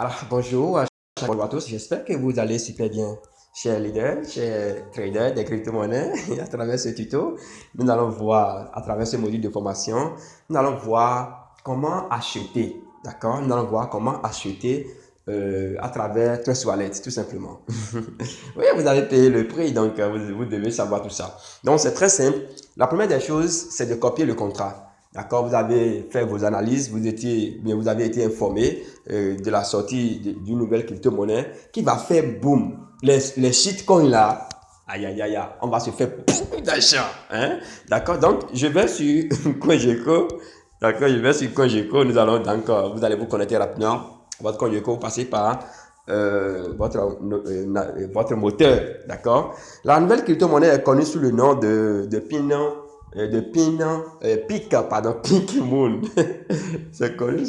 Alors, bonjour à tous, j'espère que vous allez super bien. Chers leaders, chers traders des crypto-monnaies, à travers ce tuto, nous allons voir, à travers ce module de formation, nous allons voir comment acheter, d'accord? Nous allons voir comment acheter à travers Trust Wallet, tout simplement. Oui, vous avez payé le prix, donc vous devez savoir tout ça. Donc, c'est très simple. La première des choses, c'est de copier le contrat. D'accord, vous avez fait vos analyses, vous avez été informé de la sortie d'une nouvelle crypto-monnaie qui va faire boum. Les shitcoins là, aïe aïe aïe, on va se faire beaucoup d'argent. Hein? D'accord, donc je vais sur CoinGecko. D'accord, je vais sur CoinGecko. Nous allons donc, vous allez vous connecter rapidement. Votre CoinGecko, vous passez par votre moteur. D'accord, la nouvelle crypto-monnaie est connue sous le nom de Pink Moon. C'est connu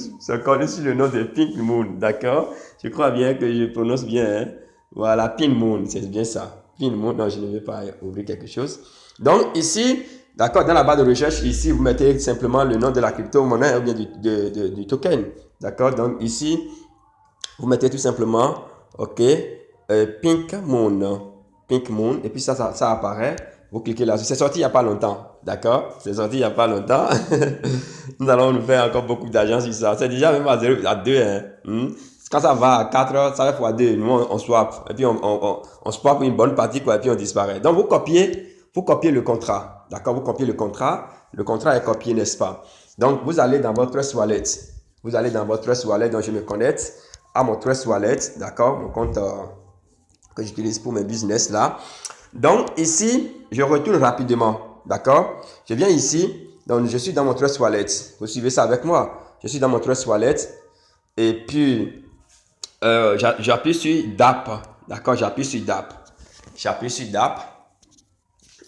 sous le nom de Pink Moon, d'accord? Je crois bien que je prononce bien, hein? Voilà, Pink Moon, c'est bien ça. Pink Moon, non, je ne vais pas ouvrir quelque chose. Donc ici, d'accord, dans la barre de recherche, ici, vous mettez simplement le nom de la crypto-monnaie ou bien du token. D'accord, donc ici, vous mettez tout simplement, ok, Pink Moon. Pink Moon, et puis ça apparaît. Vous cliquez là. C'est sorti il n'y a pas longtemps. D'accord? C'est sorti il n'y a pas longtemps. Nous allons nous faire encore beaucoup d'argent sur ça. C'est déjà même à 0, à 2. Hein. Quand ça va à 4, ça va fois 2. Nous, on swap. Et puis, on swap une bonne partie, quoi, et puis on disparaît. Donc, vous copiez le contrat. D'accord? Vous copiez le contrat. Le contrat est copié, n'est-ce pas? Donc, vous allez dans votre Trust Wallet. Vous allez dans votre Trust Wallet. Donc, je me connecte à mon Trust Wallet. D'accord? Mon compte que j'utilise pour mes business là. Donc, ici, je retourne rapidement. D'accord? Je viens ici. Donc, je suis dans mon Trust Wallet. Vous suivez ça avec moi? Je suis dans mon Trust Wallet. Et puis, j'appuie sur DAP. D'accord? J'appuie sur DAP. J'appuie sur DAP.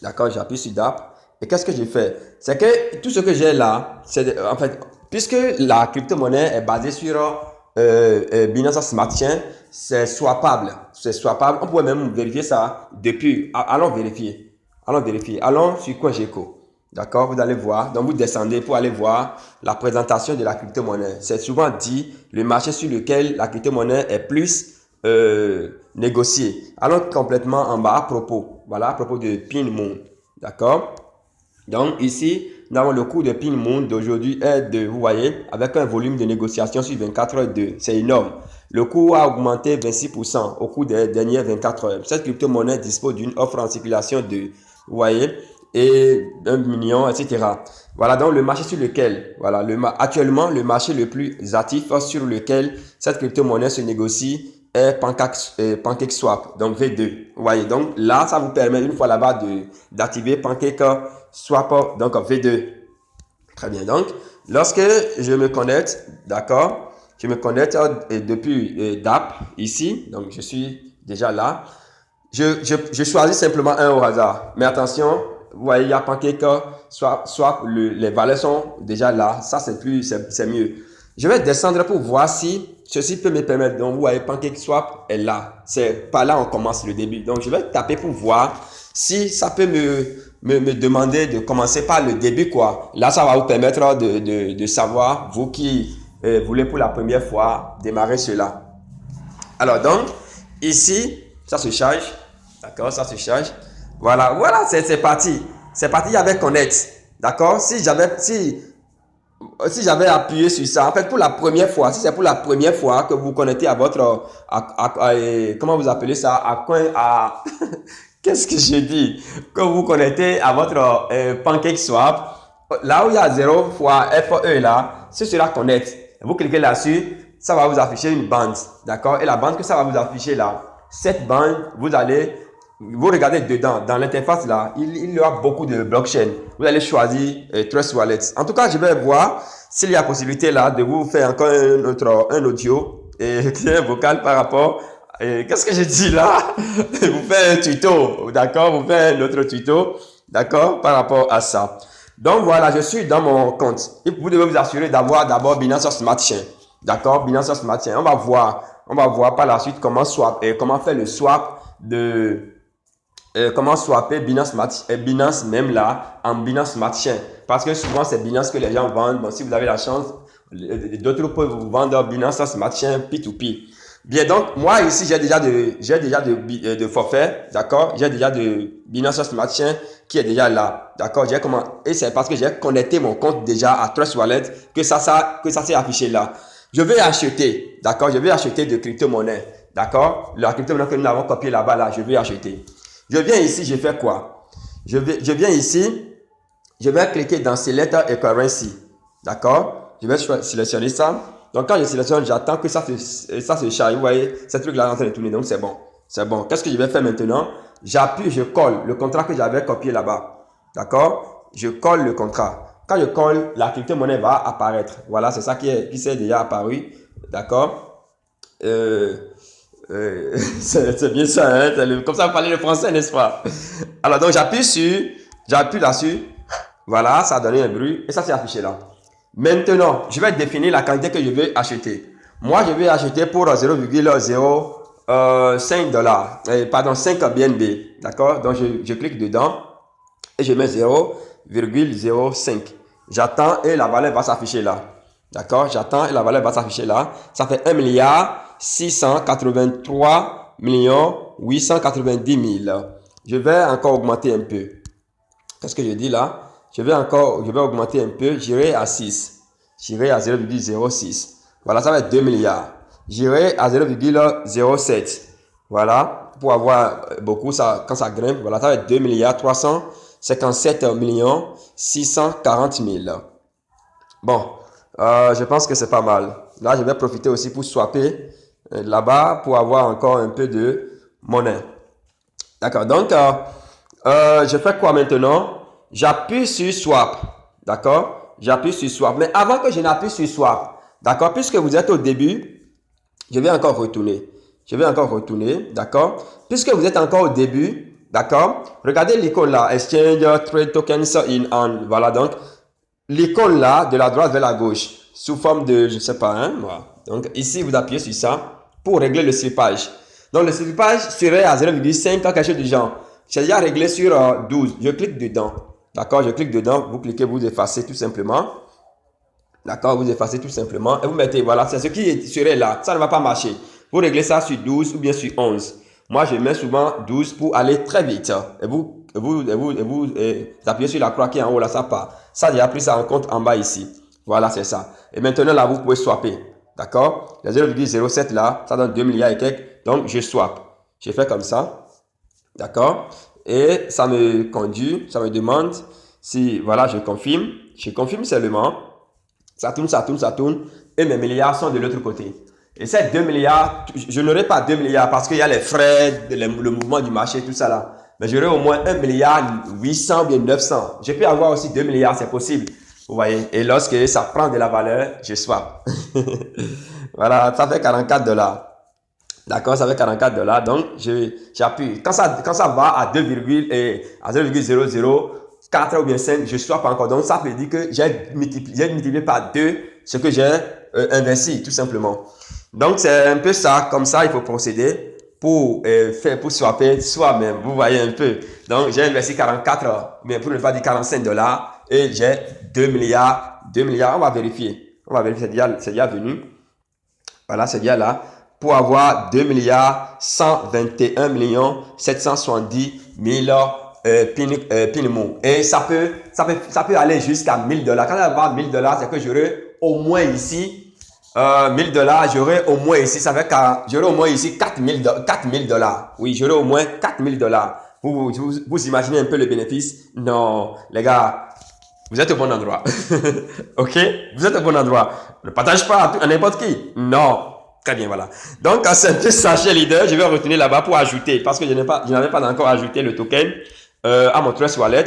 D'accord? J'appuie sur DAP. Et qu'est-ce que j'ai fait? C'est que tout ce que j'ai là, c'est en fait, puisque la crypto-monnaie est basée sur Binance Smart Chain, c'est swappable. C'est swappable. On pourrait même vérifier ça depuis. Allons vérifier. Allons vérifier. Allons sur CoinGecko. D'accord? Vous allez voir. Donc, vous descendez pour aller voir la présentation de la crypto-monnaie. C'est souvent dit le marché sur lequel la crypto-monnaie est plus négociée. Allons complètement en bas à propos. Voilà, à propos de Pinmoon. D'accord? Donc, ici, nous avons le cours de Pinmoon d'aujourd'hui est de, vous voyez, avec un volume de négociation sur 24 heures de, c'est énorme. Le cours a augmenté 26% au cours des dernières 24 heures. Cette crypto-monnaie dispose d'une offre en circulation de, vous voyez, et 1 million, etc. Voilà donc le marché sur lequel, voilà, actuellement, le marché le plus actif sur lequel cette crypto-monnaie se négocie est PancakeSwap, donc V2. Vous voyez, donc là, ça vous permet, une fois là-bas, d'activer PancakeSwap, donc V2. Très bien, donc, lorsque je me connecte, d'accord, je me connecte depuis DAP, ici, donc je suis déjà là. Je choisis simplement un au hasard. Mais attention, vous voyez, il y a Pancake, soit les valeurs sont déjà là. Ça, c'est mieux. Je vais descendre pour voir si ceci peut me permettre. Donc, vous voyez, Pancake Swap est là. C'est par là on commence le début. Donc, je vais taper pour voir si ça peut me demander de commencer par le début, quoi. Là, ça va vous permettre de savoir, vous qui voulez pour la première fois démarrer cela. Alors, donc, ici, ça se charge. D'accord, ça se charge. Voilà, voilà, c'est parti. C'est parti avec Connect. D'accord, si j'avais appuyé sur ça, en fait, pour la première fois, si c'est pour la première fois que vous connectez à votre, comment vous appelez ça, qu'est-ce que j'ai dit? Que vous connectez à votre PancakeSwap, là où il y a 0 fois FE là, ce sera Connect. Vous cliquez là-dessus, ça va vous afficher une bande, d'accord? Et la bande que ça va vous afficher là, cette bande, vous regardez dedans, dans l'interface là, il y aura beaucoup de blockchain. Vous allez choisir Trust Wallet. En tout cas, je vais voir s'il y a possibilité là de vous faire encore un audio et un vocal par rapport. Qu'est-ce que j'ai dit là? Vous faites un tuto, d'accord? Vous faites un autre tuto, d'accord? Par rapport à ça. Donc voilà, je suis dans mon compte. Et vous devez vous assurer d'avoir d'abord Binance Smart Chain. D'accord? Binance Smart Chain. On va voir par la suite comment comment faire le swap comment swapper Binance même là en Binance Smart Chain. Parce que souvent c'est Binance que les gens vendent. Bon, si vous avez la chance, d'autres peuvent vous vendre Binance Smart Chain P2P. Bien, donc, moi, ici, j'ai déjà de forfait, d'accord? J'ai déjà de Binance Smart Chain qui est déjà là, d'accord? Et c'est parce que j'ai connecté mon compte déjà à Trust Wallet que ça s'est affiché là. Je vais acheter, d'accord? Je vais acheter de crypto-monnaie, d'accord? La crypto-monnaie que nous avons copié là-bas, là, je vais acheter. Je viens ici, je fais quoi? Je viens ici, je vais cliquer dans Select a Currency, d'accord? Je vais sélectionner ça. Donc, quand je sélectionne, j'attends que ça se charge. Vous voyez, ce truc-là est en train de tourner. Donc, c'est bon. C'est bon. Qu'est-ce que je vais faire maintenant? J'appuie, je colle le contrat que j'avais copié là-bas. D'accord? Je colle le contrat. Quand je colle, la crypto-monnaie va apparaître. Voilà, c'est ça qui s'est déjà apparu. D'accord? C'est bien ça, hein? Comme ça, vous parlez le français, n'est-ce pas? Alors, donc, j'appuie là-dessus. Voilà, ça a donné un bruit et ça s'est affiché là. Maintenant, je vais définir la quantité que je veux acheter. Moi, je vais acheter pour 0,05 dollars. Pardon, 5 BNB. D'accord? Donc, je clique dedans et je mets 0,05. J'attends et la valeur va s'afficher là. D'accord? J'attends et la valeur va s'afficher là. Ça fait 1 milliard 683 890 000. Je vais encore augmenter un peu. Qu'est-ce que je dis là? Je vais augmenter un peu, j'irai à 6. J'irai à 0,06. Voilà, ça va être 2 milliards. J'irai à 0,07. Voilà, pour avoir beaucoup, ça, quand ça grimpe, voilà, ça va être 2 milliards 357 millions 640 000. Bon, je pense que c'est pas mal. Là, je vais profiter aussi pour swapper là-bas pour avoir encore un peu de monnaie. D'accord, donc, je fais quoi maintenant? J'appuie sur swap, d'accord? J'appuie sur swap. Mais avant que je n'appuie sur swap, d'accord? Puisque vous êtes au début, je vais encore retourner. D'accord? Puisque vous êtes encore au début, d'accord? Regardez l'icône là, Exchange Trade Tokens in on. Voilà, donc, l'icône là, de la droite vers la gauche, sous forme de, je ne sais pas, hein? Voilà. Donc, ici, vous appuyez sur ça pour régler le slippage. Donc, le slippage serait à 0,5, quelque chose du genre. J'ai déjà réglé sur 12. Je clique dedans. D'accord, je clique dedans, vous cliquez, vous effacez tout simplement. D'accord, vous effacez tout simplement et vous mettez, voilà, c'est ce qui serait là. Ça ne va pas marcher. Vous réglez ça sur 12 ou bien sur 11. Moi, je mets souvent 12 pour aller très vite. Et vous appuyez sur la croix qui est en haut là, ça part. Ça, j'ai pris ça en compte en bas ici. Voilà, c'est ça. Et maintenant, là, vous pouvez swapper. D'accord? Le 0,07 là, ça donne 2 milliards et quelques. Donc, je swap. Je fais comme ça. D'accord? Et ça me conduit, ça me demande si, voilà, je confirme. Je confirme seulement. Ça tourne. Et mes milliards sont de l'autre côté. Et ces 2 milliards, je n'aurai pas 2 milliards parce qu'il y a les frais, le mouvement du marché, tout ça là. Mais j'aurai au moins 1 milliard 800 ou bien 900. Je peux avoir aussi 2 milliards, c'est possible. Vous voyez? Et lorsque ça prend de la valeur, je swap. Voilà, ça fait 44 dollars. D'accord, ça fait 44 dollars. Donc, j'appuie. Quand ça va à 0,004 ou bien 5, je ne swap pas encore. Donc, ça veut dire que j'ai multiplié par 2 ce que j'ai investi, tout simplement. Donc, c'est un peu ça. Comme ça, il faut procéder pour swapper soi-même. Vous voyez un peu. Donc, j'ai investi 44, mais pour ne pas dire 45 dollars. Et j'ai 2 milliards. 2 milliards, on va vérifier. C'est déjà venu. Voilà, c'est bien là. Pour avoir 2 milliards 121 millions 770 000 PINMO. Et ça peut aller jusqu'à 1000 dollars. Quand on va avoir 1000 dollars, c'est que j'aurai au moins ici 1000 dollars. J'aurai au moins ici, ça fait j'aurai au moins ici 4000 dollars. Oui, j'aurai au moins 4000 dollars. Vous imaginez un peu le bénéfice? Non, les gars, vous êtes au bon endroit. Ok? Vous êtes au bon endroit. Ne partage pas à n'importe qui. Non. Très bien, voilà. Donc, c'est un peu ça chez Leader. Je vais retourner là-bas pour ajouter, parce que je n'avais pas encore ajouté le token à mon Trust Wallet.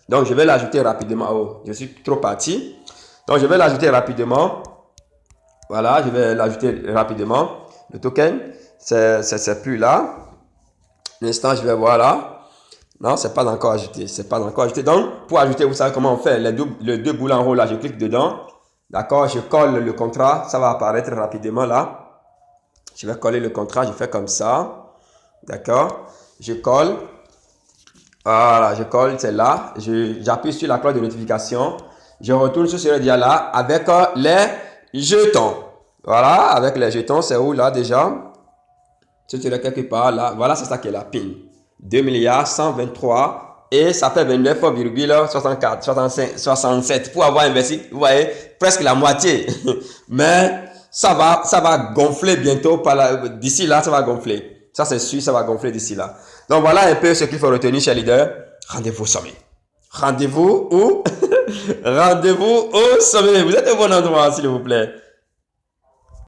Donc, je vais l'ajouter rapidement. Oh, je suis trop parti. Donc, je vais l'ajouter rapidement. Voilà, je vais l'ajouter rapidement. Le token, c'est plus là. L'instant, je vais voir là. Non, c'est pas encore ajouté. C'est pas encore ajouté. Donc, pour ajouter, vous savez comment on fait. Les deux boules en haut là, je clique dedans. D'accord, je colle le contrat. Ça va apparaître rapidement là. Je vais coller le contrat. Je fais comme ça. D'accord. Je colle. Voilà, je colle, c'est là. J'appuie sur la cloche de notification. Je retourne sur ce dia-là avec les jetons. Voilà, avec les jetons, c'est où là déjà? C'est là quelque part là. Voilà, c'est ça qui est la PIN. 2 milliards 123 et ça fait 29,64, 65, 67 pour avoir investi, vous voyez, presque la moitié. Mais ça va gonfler bientôt d'ici là, ça va gonfler. Ça c'est sûr, ça va gonfler d'ici là. Donc voilà un peu ce qu'il faut retenir chez Leader. Rendez-vous au sommet. Rendez-vous où? Rendez-vous au sommet. Vous êtes au bon endroit, s'il vous plaît.